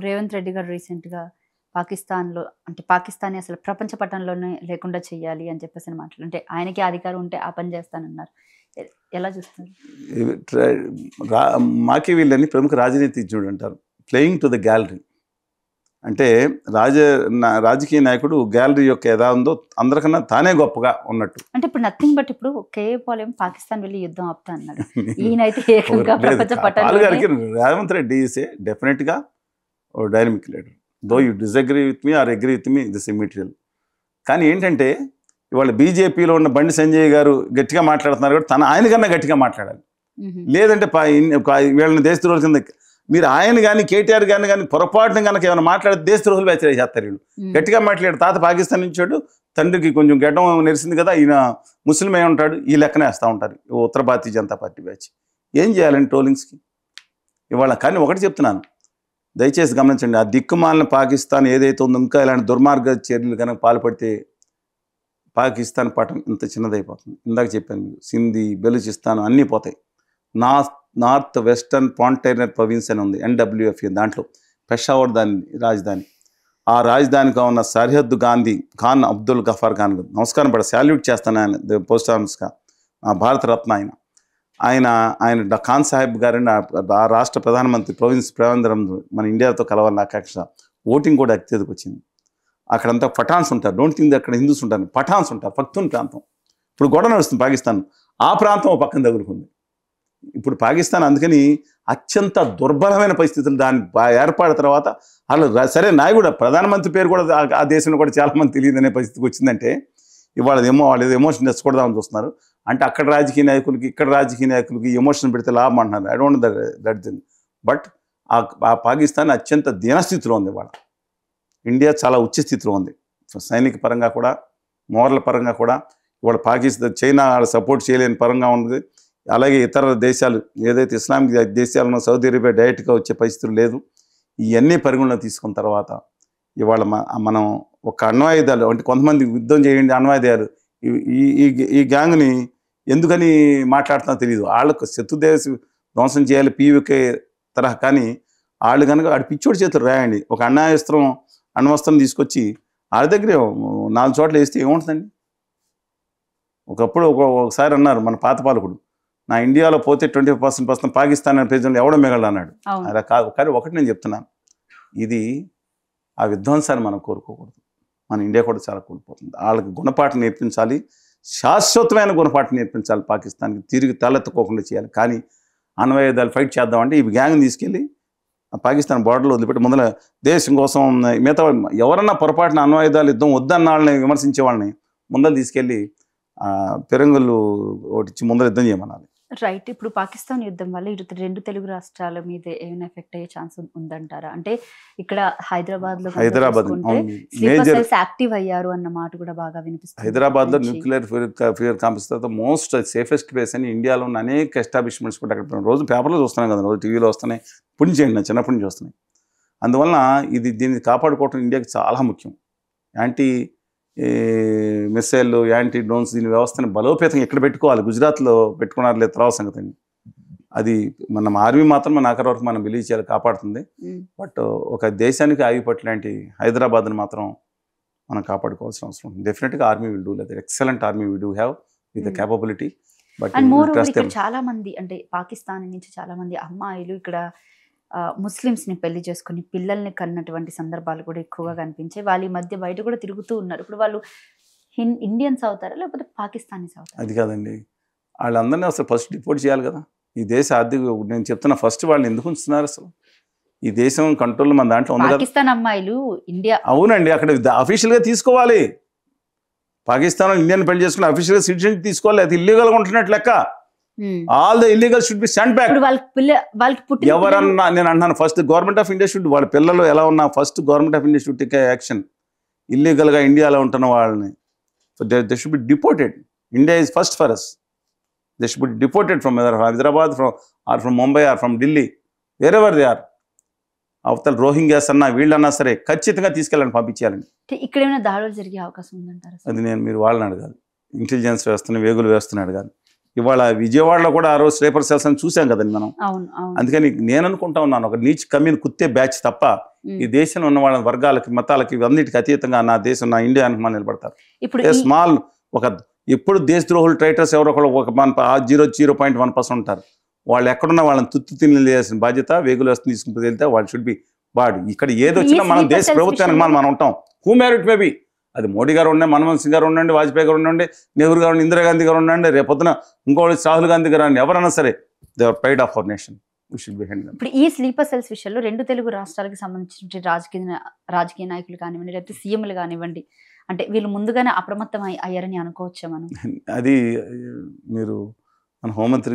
రేవంత్ రెడ్డి గారు రీసెంట్‌గా పాకిస్తాన్‌లో అంటే పాకిస్తాన్‌ని అసలు ప్రపంచ పటంలోనే లేకుండా చేయాలి అని చెప్పేసని మాట్లాడారు. అంటే ఆయనకే అధికారం ఉంటే ఆ పని చేస్తానన్నారు. ఎ ఎలా చూస్తారు? ఇవి మాకివీళ్ళని ప్రముఖ రాజనీతిజ్ఞుడు అంటారు. Playing to the gallery. అంటే రాజకీయ నాయకుడు గ్యాలరీ యొక్క ఎలా ఉందో అందరికన్నా తానే గొప్పగా ఉన్నట్టు. అంటే ఇప్పుడు నథింగ్ బట్ ఇప్పుడు కేఏ పాల్ ఏమో పాకిస్తాన్ వెళ్ళి యుద్ధం ఆపుతా అన్నాడు. ఈయనైతే ఏకంగా ప్రపంచ పాల్ పటంలోనే గారికి రేవంత్ రెడ్డి ఈస్ ఏ డెఫినెట్‌గా a dynamic leader. Do you disagree with me or agree with me this immediate. కానీ ఏంటంటే ఇవాళ బీజేపీలో ఉన్న బండి సంజయ్ గారు గట్టిగా మాట్లాడుతున్నారు కాబట్టి ఆయనకన్నా గట్టిగా మాట్లాడాలి. లేదంటే వీళ్ళని దేశద్రోహుల కింద మీరు ఆయన కానీ కేటీఆర్ గారిని కానీ పొరపాటున కనుక ఏమైనా మాట్లాడితే దేశద్రోహులు వ్యాఖ్యలు చేస్తారు వీళ్ళు. గట్టిగా మాట్లాడారు. తాత పాకిస్తాన్ నుంచి వచ్చాడు, తండ్రికి కొంచెం గడ్డం నెరిసింది కదా, ఈయన ముస్లిం అయి ఉంటాడు, ఈ లెక్కనే వేస్తూ ఉంటారు ఉత్తర భారతీయ జనతా పార్టీ బ్యాచ్. ఏం చేయాలండి ట్రోలింగ్స్కి ఇవాళ? కానీ ఒకటి చెప్తున్నాను, దయచేసి గమనించండి. ఆ దిక్కుమాలిన పాకిస్తాన్ ఏదైతే ఉందో ఇంకా ఇలాంటి దుర్మార్గ చర్యలు కనుక పాల్పడితే పాకిస్తాన్ పటం ఇంత చిన్నదైపోతుంది. ఇందాక చెప్పాను మీకు, సింధీ, బెలూచిస్తాన్ అన్నీ పోతాయి. నార్త్ వెస్టర్న్ పాంటైనర్ ప్రొవిన్స్ అని ఉంది, ఎన్డబ్ల్యూఎఫ్ఏ. దాంట్లో పెషావర్ దాని రాజధాని. ఆ రాజధానికి ఉన్న సరిహద్దు ఖాన్ అబ్దుల్ గఫార్ ఖాన్ నమస్కారం పడ శాల్యూట్ చేస్తాను. ఆయన పోస్ట్ ఆఫీస్గా భారతరత్న ఆయన ఖాన్ సాహెబ్ గారిని ఆ రాష్ట్ర ప్రధానమంత్రి ప్రొవిన్స్ ప్రవేంద్రం మన ఇండియాతో కలవాలని ఆకాంక్ష. ఓటింగ్ కూడా అత్యధిక వచ్చింది. అక్కడంతా పఠాన్స్ ఉంటారు. డోంట్ థింక్ అక్కడ హిందూస్ ఉంటారు, పఠాన్స్ ఉంటారు. పఖ్తూన్ ప్రాంతం ఇప్పుడు గొడవ నడుస్తుంది పాకిస్తాన్. ఆ ప్రాంతం ఒక పక్కన తగులుకుంది ఇప్పుడు పాకిస్తాన్. అందుకని అత్యంత దుర్బలమైన పరిస్థితులు దాని ఏర్పడిన తర్వాత వాళ్ళు సరే నాయకుడు ప్రధానమంత్రి పేరు కూడా ఆ దేశంలో కూడా చాలామంది తెలియదు అనే పరిస్థితికి వచ్చిందంటే ఇవాళ వాళ్ళు ఎమోషన్ తెచ్చుకోవడామని చూస్తున్నారు. అంటే అక్కడ రాజకీయ నాయకులకి ఇక్కడ రాజకీయ నాయకులకి ఎమోషన్ పెడితే లాభం అంటున్నారు. I don't that thing. But ఆ పాకిస్తాన్ అత్యంత దీనస్థితిలో ఉంది. ఇవాళ ఇండియా చాలా ఉచ్చ స్థితిలో ఉంది, సైనిక పరంగా కూడా, మోరల్ పరంగా కూడా. ఇవాళ పాకిస్తాన్ చైనా సపోర్ట్ చేయలేని పరంగా ఉంది. అలాగే ఇతర దేశాలు ఏదైతే ఇస్లామిక్ దేశాలను సౌదీ అరేబియా డైరెక్ట్గా వచ్చే పరిస్థితులు లేదు. ఇవన్నీ పరిగణలో తీసుకున్న తర్వాత ఇవాళ మనం ఒక అణ్వాయుధాలు అంటే కొంతమంది యుద్ధం చేయండి అణ్వాయుధాలు ఈ గ్యాంగ్ని ఎందుకని మాట్లాడుతున్నా తెలియదు. వాళ్ళకు శత్రుదేశ ధ్వంసం చేయాలి పీవీకే తరహా. కానీ వాళ్ళు కనుక ఆడి పిచ్చోడి చేతులు రాయండి, ఒక అణ్వస్త్రం తీసుకొచ్చి వాళ్ళ దగ్గరే 4 చోట్ల వేస్తే ఏముంటుందండి? ఒకప్పుడు ఒకసారి అన్నారు మన పాత పాలకుడు, నా ఇండియాలో పోతే 20% పాకిస్తాన్ అనే ప్రజలు ఎవడో మిగలడు అన్నాడు. అలా కాదు. కానీ ఒకటి నేను చెప్తున్నాను, ఇది ఆ విధ్వంసాన్ని మనం కోరుకోకూడదు. మన ఇండియా కూడా చాలా కోల్పోతుంది. వాళ్ళకి గుణపాఠం నేర్పించాలి, శాశ్వతమైన గుణపాఠం నేర్పించాలి. పాకిస్తాన్కి తిరిగి తలెత్తుకోకుండా చేయాలి. కానీ అణ్వాయుధాలు ఫైట్ చేద్దామంటే ఈ గ్యాంగ్ని తీసుకెళ్ళి పాకిస్తాన్ బోర్డర్లో వదిలిపెట్టి ముందర దేశం కోసం మిగతా ఎవరన్నా పొరపాటున అణ్వాయుధాలు యుద్ధం వద్దన్న వాళ్ళని విమర్శించే వాళ్ళని ముందర తీసుకెళ్ళి పెరంగులు ఒకటిచ్చి ముందర యుద్ధం చేయమనాలి. రైట్. ఇప్పుడు పాకిస్తాన్ యుద్ధం వల్ల ఇటు 2 తెలుగు రాష్ట్రాల మీద ఏమైనా ఎఫెక్ట్ అయ్యే ఛాన్స్ ఉందంటారా? అంటే ఇక్కడ హైదరాబాద్ యాక్టివ్ అయ్యారు అన్న మాట కూడా బాగా వినిపిస్తుంది. హైదరాబాద్లో న్యూక్లియర్ ఫ్యూయల్ కాంప్లెక్స్ తర్వాత మోస్ట్ సేఫెస్ట్ ప్లేస్ అని ఇండియాలో ఉన్న అనేక ఎస్టాబ్లిష్మెంట్స్ కూడా అక్కడ రోజు పేపర్లో చూస్తున్నాం కదా, రోజు టీవీలో వస్తున్నాయి. పుణ్యం చేయండి, నా చిన్నప్పటి నుంచి వస్తున్నాయి. అందువలన దీన్ని కాపాడుకోవటం ఇండియాకి చాలా ముఖ్యం. యాంటీ మిసైల్, యాంటీ డ్రోన్స్ దీని వ్యవస్థని బలోపేతం ఎక్కడ పెట్టుకోవాలి? గుజరాత్లో పెట్టుకున్నారు లేదు, తర్వాత సంగతి అండి. అది మన ఆర్మీ మాత్రం మన ఆఖరి వరకు మనం బిలీవ్ చేయాలి, కాపాడుతుంది. బట్ ఒక దేశానికి ఆగిపట్టు లాంటి హైదరాబాద్ని మాత్రం మనం కాపాడుకోవాల్సిన అవసరం ఉంది. డెఫినెట్గా ఆర్మీ విల్ డూ, లేదా excellent army we do have with the capability. But చాలా మంది అంటే పాకిస్తాన్ నుంచి చాలా మంది అమ్మాయిలు ఇక్కడ ముస్లిమ్స్ని పెళ్లి చేసుకుని పిల్లల్ని కన్నటువంటి సందర్భాలు కూడా ఎక్కువగా కనిపించాయి. వాళ్ళ మధ్య బయట కూడా తిరుగుతూ ఉన్నారు. ఇప్పుడు వాళ్ళు ఇండియన్స్ అవుతారా లేకపోతే పాకిస్తానీస్ అవుతారా? అది కాదండి, వాళ్ళందరినీ అసలు ఫస్ట్ డిపోర్ట్ చేయాలి కదా. ఈ దేశ ఆర్థిక నేను చెప్తున్నా, ఫస్ట్ వాళ్ళని ఎందుకు ఉంచుతున్నారు? అసలు ఈ దేశం కంట్రోల్ మన దాంట్లో ఉంది. పాకిస్తాన్ అమ్మాయిలు ఇండియా, అవునండి, అక్కడ అఫీషియల్గా తీసుకోవాలి. పాకిస్తాన్ ఇండియన్ పెళ్లి చేసుకుని అఫీషియల్గా సిటిజన్ తీసుకోవాలి. అది ఇల్లీగల్గా ఉంటున్నట్టు లెక్క. All the illegal should be sent back. ఎవరన్నా నేను అంటున్నాను, first government of India should, వాళ్ళ పిల్లలు ఎలా ఉన్నా first government of India should take action. ఇల్లీగల్గా ఇండియాలో ఉంటున్న వాళ్ళని they should be deported. India is first for us. They should be deported from Hyderabad from Mumbai or from Delhi, wherever they are. అవతల Rohingyas అన్నా వీళ్ళన్నా సరే ఖచ్చితంగా తీసుకెళ్ళాలని పంపించాలని. ఇక్కడ ఏమైనా దాడులు జరిగే అవకాశం ఉందంటారు? అది మీరు వాళ్ళని అడగాలి, ఇంటెలిజెన్స్ వ్యవస్థని, వేగులు వ్యవస్థని అడగాలి. ఇవాళ విజయవాడలో కూడా ఆ రోజు స్లీపర్ సెల్స్ అని చూసాం కదండి మనం. అవును అవును అందుకని నేను అనుకుంటా ఉన్నాను, ఒక నీచ్ కమ్యూని కుత్తే బ్యాచ్ తప్ప ఈ దేశంలో ఉన్న వాళ్ళ వర్గాలకి మతాలకి అన్నిటికీ అతీతంగా నా దేశం నా ఇండియా అనుకుని నిలబడతారు. ఇప్పుడు స్మాల్ ఒక ఎప్పుడు దేశద్రోహులు ట్రైటర్స్ ఎవరో ఒకళ్ళు ఒక 0.1% ఉంటారు. వాళ్ళు ఎక్కడున్నా వాళ్ళని తుత్తు తినేయాల్సిన బాధ్యత వేగులు వస్తుంది తీసుకుని వెళ్తే వాళ్ళు షుడ్ బి బాడ్. ఇక్కడ ఏది వచ్చినా మనం దేశ ప్రభుత్వానికి మనం ఉంటాం. హూ మ్యారిట్ మేబీ అది మోడీ గారు ఉండండి, మన్మోహన్ సింగ్ గారు ఉండండి, వాజ్పేయి గారు ఉండండి, నెహ్రూ గారు, ఇందిరాగాంధీ గారు ఉండండి, రేపొద్దున ఇంకోటి రాహుల్ గాంధీ గారు అండి, ఎవరైనా సరే they are pride of our nation. ఇప్పుడు ఈ స్లీపర్ సెల్స్ విషయంలో 2 తెలుగు రాష్ట్రాలకు సంబంధించిన రాజకీయ నాయకులు కానివ్వండి, లేకపోతే సీఎంలు కానివ్వండి, అంటే వీళ్ళు ముందుగానే అప్రమత్తం అయ్యారని అనుకోవచ్చా మనం? అది మీరు మన హోంమంత్రి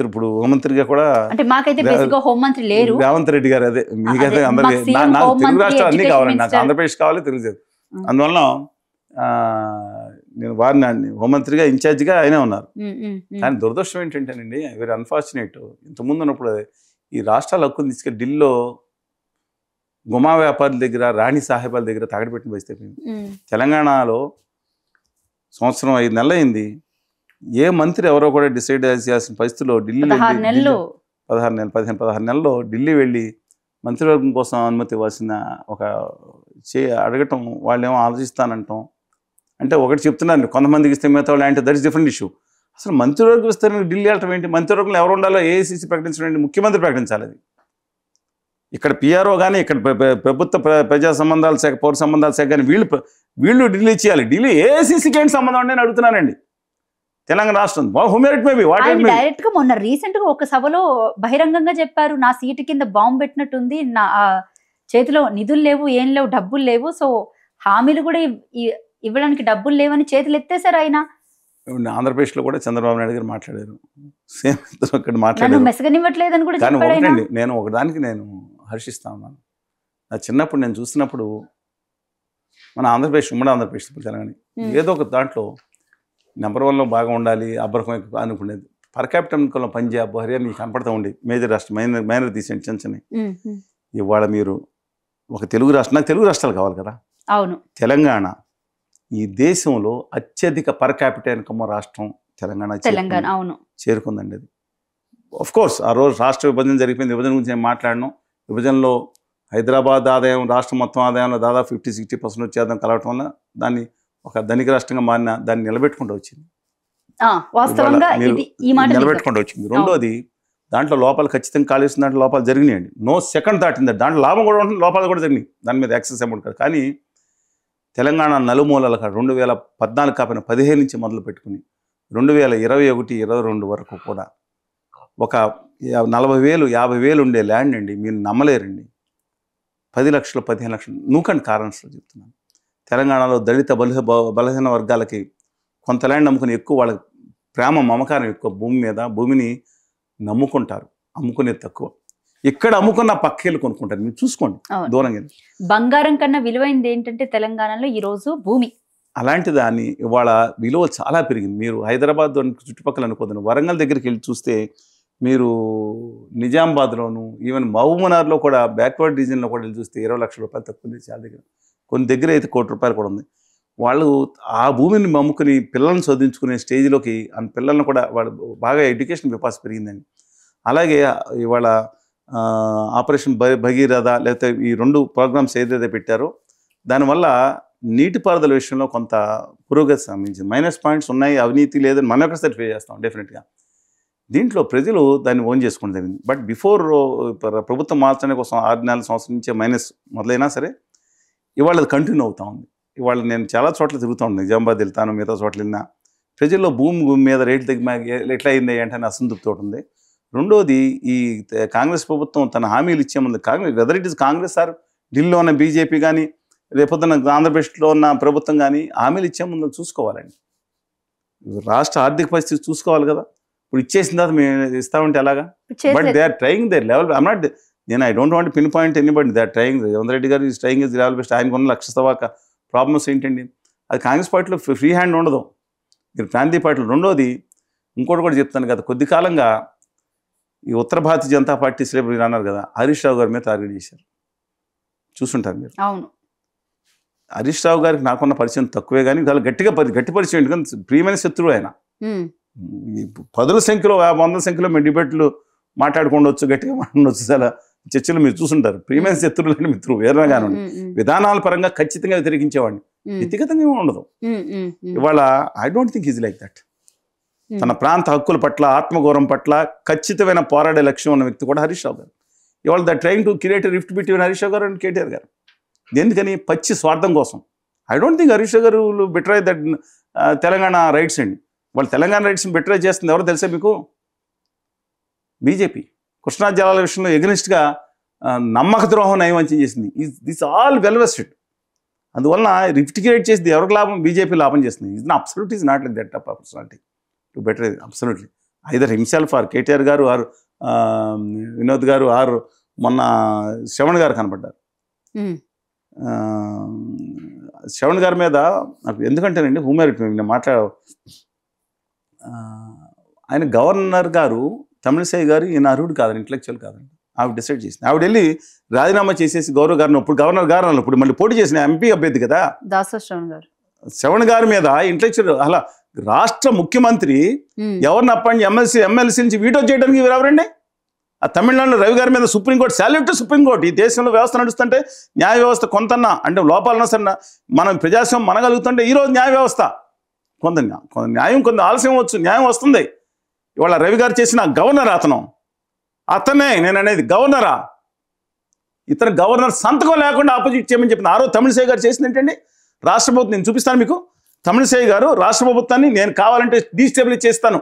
ఇప్పుడు హోంమంత్రిగా కూడా అంటే మాకైతే బేసిక్ గా హోంమంత్రి లేరు, రేవంత్ రెడ్డి గారు. అదే మీకైతే అందరికీ నాకు తెలుగు రాష్ట్రాలు అన్ని కావాలండి, నాకు ఆంధ్రప్రదేశ్ కావాలి, తెలుగు. అందువల్ల నేను వారిని హోంమంత్రిగా ఇన్ఛార్జిగా ఆయనే ఉన్నారు. కానీ దురదృష్టం ఏంటంటేనండి, వెరీ అన్ఫార్చునేట్, ఇంతకుముందు ఉన్నప్పుడు ఈ రాష్ట్రాల హక్కును తీసుకెళ్ళి ఢిల్లీలో గుమా వ్యాపారుల దగ్గర, రాణి సాహెబాల దగ్గర తాగడబెట్టిన పరిస్థితి. తెలంగాణలో 5 నెలలు అయింది, ఏ మంత్రి ఎవరో కూడా డిసైడ్ చేయాల్సిన పరిస్థితుల్లో ఢిల్లీ 16 నెలల్లో ఢిల్లీ వెళ్ళి మంత్రివర్గం కోసం అనుమతి ఇవ్వాల్సిన ఒక అడగటం, వాళ్ళేమో ఆలోచిస్తానంటాం. అంటే ఒకటి చెప్తున్నారు, కొంతమందికి ఇస్తే మిగతా వాళ్ళు అంటే దట్ ఇస్ డిఫరెంట్ ఇష్యూ. అసలు మంత్రివర్గం ఇస్తారని ఢిల్లీ వెళ్ళటం ఏంటి? మంత్రివర్గంలో ఎవరు ఉండాలో ఏఐసీసీ ప్రకటించడం ఏంటి? ముఖ్యమంత్రి ప్రకటించాలి. అది ఇక్కడ పిఆర్ఓ కానీ, ఇక్కడ ప్రభుత్వ ప్రజా సంబంధాల శాఖ, పౌర సంబంధాల శాఖ కానీ వీళ్ళు ఢిల్లీ చేయాలి. ఢిల్లీ ఏఐసీసీకి ఏంటి సంబంధం అని నేను అడుగుతున్నానండి. తెలంగాణ రాష్ట్రం డైరెక్ట్ గా మొన్న రీసెంట్ గా ఒక సభలో బహిరంగంగా చెప్పారు, నా సీటు కింద బాంబు పెట్టినట్టుంది, నా చేతిలో నిధులు లేవు, ఏం లేవు, డబ్బులు లేవు, సో హామీలు కూడా ఇవ్వడానికి డబ్బులు లేవని చేతులు ఎత్తేసారు ఆయన. ఆంధ్రప్రదేశ్లో కూడా చంద్రబాబు నాయుడు గారు మాట్లాడారు, సేమ్ ఇక్కడ మాట్లాడారు, మెసగనివ్వట్లేదని కూడా కానీ చెప్పాడు ఆయన. నేను ఒకదానికి నేను హర్షిస్తా ఉన్నాను. నా చిన్నప్పుడు నేను చూసినప్పుడు మన ఆంధ్రప్రదేశ్, ఉమ్మడి ఆంధ్రప్రదేశ్, తెలంగాణ ఏదో ఒక దాంట్లో నెంబర్ 1లో బాగా ఉండాలి, అబ్బరకం అనుకునేది. పర్ క్యాపిటల్ ఇన్కంలో పంజాబ్, హర్యానా మీకు కనపడతా ఉండే మేజర్ రాష్ట్రం, మైనర్ తీసేయండి చిన్న చిన్న. ఇవాళ మీరు ఒక తెలుగు రాష్ట్రం, నాకు తెలుగు రాష్ట్రాలు కావాలి కదా. అవును, తెలంగాణ ఈ దేశంలో అత్యధిక పర్ క్యాపిటల్ ఇన్కమ్ రాష్ట్రం తెలంగాణ అవును చేరుకుందండి. అది ఆఫ్ కోర్స్ ఆ రోజు రాష్ట్ర విభజన జరిగిపోయింది. విభజన గురించి నేను మాట్లాడను. విభజనలో హైదరాబాద్ ఆదాయం రాష్ట్రం మొత్తం ఆదాయంలో దాదాపు 50-60% వచ్చేదాం కలవటం వల్ల దాన్ని ఒక ధనిక రాష్ట్రంగా మారిన దాన్ని నిలబెట్టుకుంటూ వచ్చింది. నిలబెట్టుకుంటూ వచ్చింది. రెండోది, దాంట్లో లోపాలు ఖచ్చితంగా కాలేసిన దాంట్లో లోపాలు జరిగినాయండి. No second thought in that. దాంట్లో లాభం కూడా ఉంటుంది, లోపాలు కూడా జరిగినాయి. దాని మీద యాక్సెస్ అమౌంట్ కాదు. కానీ తెలంగాణ నలుమూలల 2014 కాపిన 15 నుంచి మొదలు పెట్టుకుని 2021-22 వరకు కూడా ఒక 40,000-50,000 ఉండే ల్యాండ్ అండి, మీరు నమ్మలేరండి. 10 లక్షలు 15 లక్షలు నూకండి కారణాలు చెప్తున్నాను. తెలంగాణలో దళిత బలహీన వర్గాలకి కొంత ల్యాండ్ అమ్ముకుని ఎక్కువ వాళ్ళ ప్రేమ మమకారం ఎక్కువ భూమి మీద, భూమిని నమ్ముకుంటారు, అమ్ముకునేది తక్కువ. ఇక్కడ అమ్ముకున్న పక్కేళ్ళు కొనుక్కుంటారు, మీరు చూసుకోండి దూరంగా. బంగారం కన్నా విలువైంది ఏంటంటే తెలంగాణలో ఈరోజు భూమి. అలాంటి దాన్ని ఇవాళ విలువ చాలా పెరిగింది. మీరు హైదరాబాద్ చుట్టుపక్కల అనుకోదండి, వరంగల్ దగ్గరికి వెళ్ళి చూస్తే, మీరు నిజామాబాద్లోను, ఈవెన్ మహబూబ్నగర్లో కూడా బ్యాక్వర్డ్ రీజన్లో కూడా వెళ్ళి చూస్తే 20 లక్షల రూపాయలు తక్కువ ఉంది చాలా దగ్గర. కొన్ని దగ్గర అయితే 1 కోటి రూపాయలు కూడా ఉంది. వాళ్ళు ఆ భూమిని అమ్ముకుని పిల్లల్ని చదివించుకునే స్టేజ్లోకి పిల్లల్ని కూడా వాళ్ళు బాగా ఎడ్యుకేషన్ విపాస పెరిగిందండి. అలాగే ఇవాళ ఆపరేషన్ భగీరథ లేకపోతే ఈ 2 ప్రోగ్రామ్స్ ఏదైతే పెట్టారో దానివల్ల నీటిపారుదల విషయంలో కొంత పురోగతి సాధించింది. మైనస్ పాయింట్స్ ఉన్నాయి, అవినీతి లేదని మనం ఎక్కడ సర్టిఫై చేస్తాం డెఫినెట్గా. దీంట్లో ప్రజలు దాన్ని ఓన్ చేసుకోవడం జరిగింది. బట్ బిఫోర్ ప్రభుత్వం మార్చడానికి కోసం 6 నెలల సంవత్సరం నుంచే మైనస్ మొదలైనా సరే ఇవాళ అది కంటిన్యూ అవుతూ ఉంది. ఇవాళ నేను చాలా చోట్ల తిరుగుతూ ఉన్నాను, నిజామాబాద్ వెళ్తాను, మిగతా చోట్ల వెళ్ళినా ప్రజల్లో భూమి మీద రేట్లు తగ్గి ఎట్లా అయింది అంటే అసంతృప్తి ఉంటుంది. రెండోది, ఈ కాంగ్రెస్ ప్రభుత్వం తన హామీలు ఇచ్చే ముందు whether it is Congress or ఢిల్లీలో ఉన్న బీజేపీ కానీ రేపొద్దున ఆంధ్రప్రదేశ్లో ఉన్న ప్రభుత్వం కానీ హామీలు ఇచ్చే ముందు చూసుకోవాలండి. రాష్ట్ర ఆర్థిక పరిస్థితి చూసుకోవాలి కదా. ఇప్పుడు ఇచ్చేసిన తర్వాత మేము ఇస్తామంటే ఎలాగా? But they are trying their level. I'm not, I don't want pin point anybody. They are trying. Revanth Reddy garu is trying his level best. ఆయనకున్న లక్ష ప్రాబ్లమ్స్ ఏంటండి? అది కాంగ్రెస్ పార్టీలో ఫ్రీ హ్యాండ్ ఉండదు, మీరు ప్రాంతీయ పార్టీలో. రెండోది, ఇంకోటి కూడా చెప్తాను కదా, కొద్ది కాలంగా ఈ ఉత్తర భారతీయ జనతా పార్టీ శ్రేపు మీరు అన్నారు కదా, హరీష్ రావు గారి మీద టార్గెట్ చేశారు, చూసుంటారు మీరు. అవును, హరీష్ రావు గారికి నాకున్న పరిచయం తక్కువే కానీ చాలా గట్టి పరిచయం. ఎందుకంటే ప్రియమైన శత్రువు ఆయన. ఈ పదుల సంఖ్యలో 100 సంఖ్యలో మేము డిబేట్లు మాట్లాడుకోవచ్చు, గట్టిగా మాట్లాడవచ్చు. చాలా చర్చలు మీరు చూసుంటారు. ప్రియమైన శత్రువులు లేని మిత్రులు వేరేగానే విధానాల పరంగా ఖచ్చితంగా వ్యతిరేకించేవాడిని, వ్యక్తిగతంగా ఏమీ ఉండదు. ఇవాళ I don't think is like that. తన ప్రాంత హక్కుల పట్ల, ఆత్మగౌరవం పట్ల ఖచ్చితమైన పోరాడే లక్ష్యం ఉన్న వ్యక్తి కూడా హరీష్ రావు గారు. ఇవాళ the trying to create rift between Harish Rao garu and KTR garu. ఎందుకని? పచ్చి స్వార్థం కోసం. I don't think Harish Rao garu betray that Telangana rights అండి. వాళ్ళు తెలంగాణ రైట్స్ని బెటరై చేస్తుంది ఎవరో తెలుసా మీకు? బీజేపీ. కృష్ణా జలాల విషయంలో ఎగనిస్ట్గా నమ్మక ద్రోహం నయవంచం చేసింది. This all well vested. అందువలన రిఫ్ట్ క్రియేట్ చేసింది ఎవరికి లాభం? బీజేపీ లాభం చేస్తుంది. Is absolute is not like that of personality to better absolutely either himself are KTR గారు ఆర్ వినోద్ గారు ఆర్ మొన్న శ్రవణ్ గారు కనపడ్డారు. శ్రవణ్ గారి మీద నాకు ఎందుకంటేనండి హూమెరిట్ నేను ఆయన గవర్నర్ గారు తమిళిసై గారు ఈయన అర్హుడు కాదండి, ఇంటలెక్చువల్ కాదండి. ఆవిడ డిసైడ్ చేసింది. ఆవిడ వెళ్ళి రాజీనామా చేసేసి గౌరవ్ గారిని, ఇప్పుడు గవర్నర్ గారు అన్న ఇప్పుడు మళ్ళీ పోటీ చేసిన ఎంపీ అభ్యర్థి కదా శ్రవణ్ గారి మీద ఇంటలెక్చువల్. అలా రాష్ట్ర ముఖ్యమంత్రి ఎవరిని అప్పండి ఎమ్మెల్సీ నుంచి వీటో చేయడానికి ఎవరండి? ఆ తమిళనాడులో రవి గారి మీద సుప్రీంకోర్టు శాల్యూట్ సుప్రీంకోర్టు. ఈ దేశంలో వ్యవస్థ నడుస్తుంటే న్యాయ వ్యవస్థ కొంతన్నా అంటే లోపాలన్నా సరే మనం ప్రజాస్వామ్యం మనగలుగుతుంటే ఈరోజు న్యాయ వ్యవస్థ కొంత న్యాయం కొంత ఆలస్యం వచ్చు, న్యాయం వస్తుంది. ఇవాళ రవి గారు చేసిన గవర్నర్ అతనే నేను అనేది గవర్నరా? ఇతను గవర్నర్ సంతకం లేకుండా ఆపోజిట్ చేయమని చెప్పిన ఆ రోజు తమిళిసై గారు చేసింది ఏంటండి? రాష్ట్ర ప్రభుత్వం నేను చూపిస్తాను మీకు. తమిళిసై గారు రాష్ట్ర ప్రభుత్వాన్ని నేను కావాలంటే డీస్టెబిలైజ్ చేస్తాను.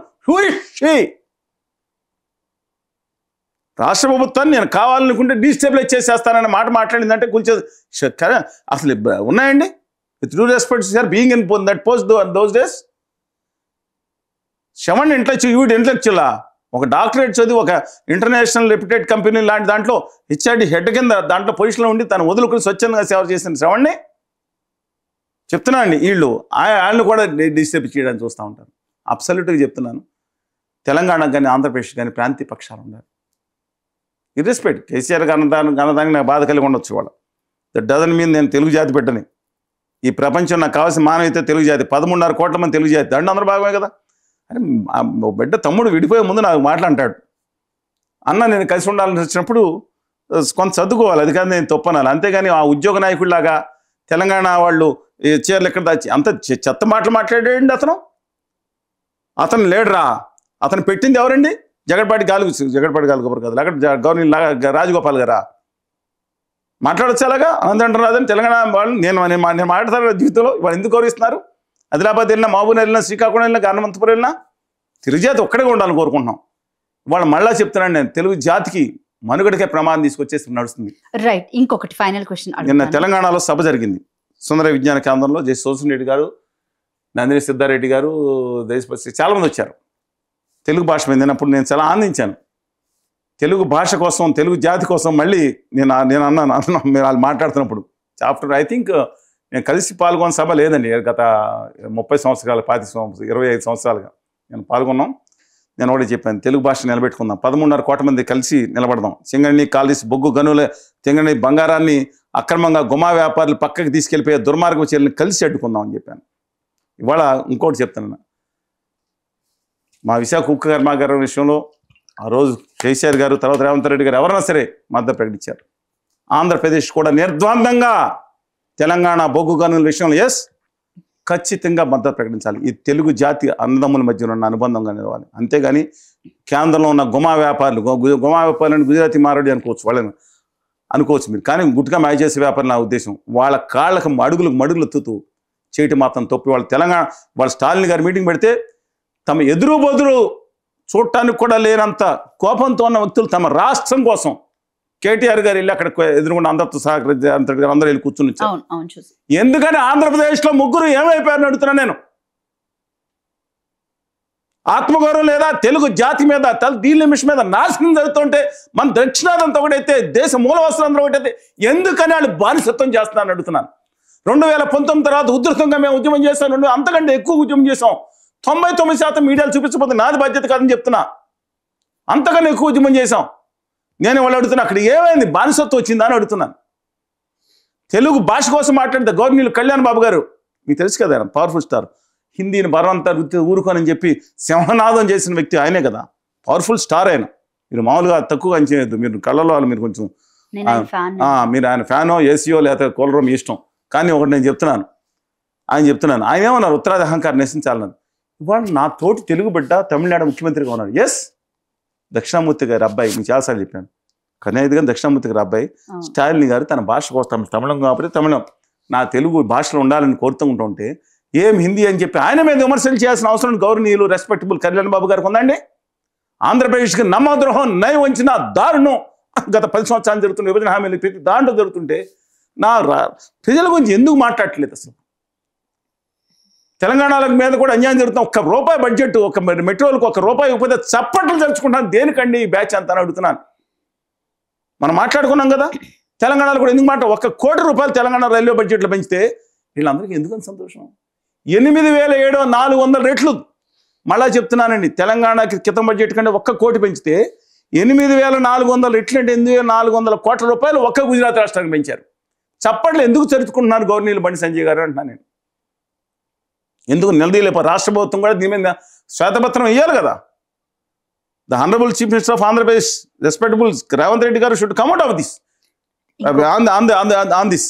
రాష్ట్ర ప్రభుత్వాన్ని నేను కావాలనుకుంటే డీస్టెబిలైజ్ చేసేస్తానన్న మాట మాట్లాడిందంటే కూల్చేది. అసలు ఉన్నాయండి? With due respect sir being in that post those days. Shravan intellectual ఒక డాక్టరేట్ చదివి ఒక ఇంటర్నేషనల్ రెప్యూటెడ్ కంపెనీ లాంటి దాంట్లో హెచ్ఆర్డి హెడ్ కింద దాంట్లో పొజిషన్లో ఉండి తను వదులుకుని స్వచ్ఛందంగా సేవ చేసిన శ్రవణ్ని చెప్తున్నా అండి. వాళ్ళని కూడా డిస్టర్బ్ చేయడానికి చూస్తూ ఉంటారు. అబ్సల్యూట్గా చెప్తున్నాను. తెలంగాణ కానీ ఆంధ్రప్రదేశ్ కానీ ప్రాంతీయ పక్షాలు ఉండాలి. ఇర్రెస్పెక్ట్ కేసీఆర్ అన్నదానికి నాకు బాధ కలిగి ఉండొచ్చు. వాళ్ళ దట్ డజన్ మీన్ నేను తెలుగు జాతి పెట్టని. ఈ ప్రపంచం నాకు కావాల్సిన మానవైతే తెలుగు జాతి. 13.5 కోట్ల మంది తెలుగు జాతి. దాంట్లో అందరూ భాగమే కదా. అని బిడ్డ తమ్ముడు విడిపోయే ముందు నాకు మాట్లాంటాడు, అన్న నేను కలిసి ఉండాలని వచ్చినప్పుడు కొంత చదువుకోవాలి, అది కాదు నేను తప్పనాలి. అంతేగాని ఆ ఉద్యోగ నాయకుడిలాగా తెలంగాణ వాళ్ళు చీరలు ఎక్కడ దాచి అంత చెత్త మాటలు మాట్లాడాడండి అతను లేడరా. అతను పెట్టింది ఎవరండి? జగన్పాటి గాలి గొప్పరు కదా, అక్కడ గవర్నర్ రాజగోపాల్ గారా? మాట్లాడచ్చు అలాగా అందంటారు రాదని తెలంగాణ వాళ్ళు. నేను మాట్లాడతాను జీవితంలో. వాళ్ళు ఎందుకు గౌరవిస్తున్నారు? ఆదిలాబాద్ వెళ్ళినా, మహబూబ్ వెళ్ళినా, శ్రీకాకుళం వెళ్ళినా, అనంతపురం వెళ్ళినా తెలుగు జాతి ఒక్కడే ఉండాలని కోరుకుంటున్నాం. వాళ్ళు మళ్ళా చెప్తున్నాను నేను తెలుగు జాతికి మనుగడకే ప్రమాదం తీసుకొచ్చేసి నడుస్తుంది. రైట్. ఇంకొకటి ఫైనల్ క్వశ్చన్. నిన్న తెలంగాణలో సభ జరిగింది సుందర విజ్ఞాన కేంద్రంలో. జస్టిస్ సోషన్ రెడ్డి గారు, నందిని సిద్ధారెడ్డి గారు, దేశపతి చాలామంది వచ్చారు. తెలుగు భాష మీద నేనప్పుడు నేను చాలా ఆనందించాను. తెలుగు భాష కోసం, తెలుగు జాతి కోసం మళ్ళీ నేను అన్నాను మీరు వాళ్ళు మాట్లాడుతున్నప్పుడు. ఆఫ్టర్ ఐ థింక్ నేను కలిసి పాల్గొన్న సభ లేదండి గత 30 సంవత్సరాలు 25 సంవత్సరాలుగా నేను పాల్గొన్నాం. నేను ఒకటి చెప్పాను, తెలుగు భాష నిలబెట్టుకుందాం. 13.5 కోట్ల మంది కలిసి నిలబడదాం. సింగణి కాల్దీసి బొగ్గు గనుల తెంగణి బంగారాన్ని అక్రమంగా గుమా వ్యాపారులు పక్కకి తీసుకెళ్ళిపోయే దుర్మార్గం చర్యలను కలిసి అడ్డుకుందాం అని చెప్పాను. ఇవాళ ఇంకోటి చెప్తాను, మా విశాఖ ఉక్కు కర్మాగారం విషయంలో ఆ రోజు కేసీఆర్ గారు, తర్వాత రేవంత్ రెడ్డి గారు ఎవరైనా సరే మద్దతు ప్రకటించారు. ఆంధ్రప్రదేశ్ కూడా నిర్ద్వందంగా తెలంగాణ బొగ్గు గనుల విషయంలో ఖచ్చితంగా మద్దతు ప్రకటించాలి. ఈ తెలుగు జాతి అన్నదమ్ముల మధ్య ఉన్న అనుబంధంగా నిలవాలి. అంతేగాని కేంద్రంలో ఉన్న గుమా వ్యాపారులు గుజరాతీ మారడి అనుకోవచ్చు, వాళ్ళని అనుకోవచ్చు మీరు. కానీ గుట్కా మాయ చేసే వ్యాపారం నా ఉద్దేశం. వాళ్ళ కాళ్ళకు మడుగులు ఎత్తుతూ చేయటం మాత్రం తప్పి వాళ్ళ తెలంగాణ వాళ్ళ స్టాలిన్ గారు మీటింగ్ పెడితే తమ ఎదురు బదురు చూడటానికి కూడా లేనంత కోపంతో ఉన్న వ్యక్తులు తమ రాష్ట్రం కోసం కేటీఆర్ గారు వెళ్ళి అక్కడ ఎదురుకుండా అందరితో సహకరించి అందరూ వెళ్ళి కూర్చుని వచ్చారు. ఎందుకని ఆంధ్రప్రదేశ్లో ముగ్గురు ఏమైపోయారని అడుగుతున్నా నేను. ఆత్మగౌరవం లేదా? తెలుగు జాతి మీద, దీని నిమిషం మీద నాశనం జరుగుతుంటే మన దక్షిణాదంతా ఒకటైతే, దేశ మూల వస్త్రం ఒకటైతే ఎందుకని వాళ్ళు బానిసత్వం చేస్తున్నారని అడుగుతున్నాను. 2019 తర్వాత ఉధృతంగా మేము ఉద్యమం చేస్తాం. అంతకంటే ఎక్కువ ఉద్యమం చేసాం. 99% మీడియాలు చూపించకపోతే నాది బాధ్యత కాదని చెప్తున్నా. అంతకన్నా ఎక్కువ ఉద్యమం చేసాం. నేను వాళ్ళు అడుగుతున్నా, అక్కడ ఏమైంది? బానిసత్వం వచ్చిందా అని అడుగుతున్నాను. తెలుగు భాష కోసం మాట్లాడితే గవర్నర్ కళ్యాణ్ బాబు గారు మీకు తెలుసు కదా, పవర్ఫుల్ స్టార్, హిందీని బలవంతా ఊరుకోనని చెప్పి సింహనాదం చేసిన వ్యక్తి ఆయనే కదా, పవర్ఫుల్ స్టార్ ఆయన. మీరు మామూలుగా తక్కువ అంచలేదు, మీరు కళ్ళలో మీరు కొంచెం మీరు ఆయన ఫ్యానో ఏసీయో లేకపోతే కూలరో మీ ఇష్టం. కానీ ఒకటి నేను చెప్తున్నాను, ఆయన ఏమన్నారు, ఉత్తరాది అహంకారం నశించాలన్నారు. ఇవాళ నా తోటి తెలుగు బిడ్డ తమిళనాడు ముఖ్యమంత్రిగా ఉన్నాడు. ఎస్, దక్షిణామూర్తి గారి అబ్బాయి, నేను చాలాసార్లు చెప్పాను, కన్యాయుధి గారు దక్షిణామూర్తి గారి అబ్బాయి స్టాలిన్ గారు తన భాష కోసం తమిళం కాబట్టి తమిళం నా తెలుగు భాషలో ఉండాలని కోరుతూ ఉంటే ఏం హిందీ అని చెప్పి ఆయన మీద విమర్శలు చేయాల్సిన అవసరం గౌరవనీయులు రెస్పెక్టబుల్ కళ్యాణ్ బాబు గారికి ఉందండి. ఆంధ్రప్రదేశ్కి నమ్మద్రోహం, నయం వంచిన దారుణం గత 10 సంవత్సరాలు జరుగుతున్న విభజన హామీలు ప్రతి దాంట్లో జరుగుతుంటే ప్రజల గురించి ఎందుకు మాట్లాడట్లేదు అసలు? తెలంగాణ మీద కూడా అన్యాయం జరుగుతుంది. ₹1 బడ్జెట్, ఒక మెట్రోలకు ₹1 ఇవ్వకపోతే చప్పట్లు జరుచుకుంటాను. దేనికండి ఈ బ్యాచ్ అంతా అడుగుతున్నాను. మనం మాట్లాడుకున్నాం కదా, తెలంగాణలో కూడా ఎందుకు ₹1 కోటి తెలంగాణ రైల్వే బడ్జెట్లో పెంచితే వీళ్ళందరికీ ఎందుకని సంతోషం? 8,700 రెట్లు, మళ్ళా చెప్తున్నానండి, తెలంగాణకి క్రితం బడ్జెట్ కంటే ₹1 కోటి పెంచితే 8,400 రెట్లు అంటే ₹400 కోట్ల ఒక్క గుజరాత్ రాష్ట్రానికి పెంచారు. చప్పట్లు ఎందుకు చరుచుకుంటున్నారు గవర్నీలు బండి సంజయ్ గారు అంటున్నాను నేను. ఎందుకు నిలదీయలేప? రాష్ట్ర ప్రభుత్వం కూడా దీని మీద శ్వేతపత్రం ఇవ్వాలి కదా. The honourable chief minister of Andhra Pradesh respectable Revanth Reddy garu should come out of this on this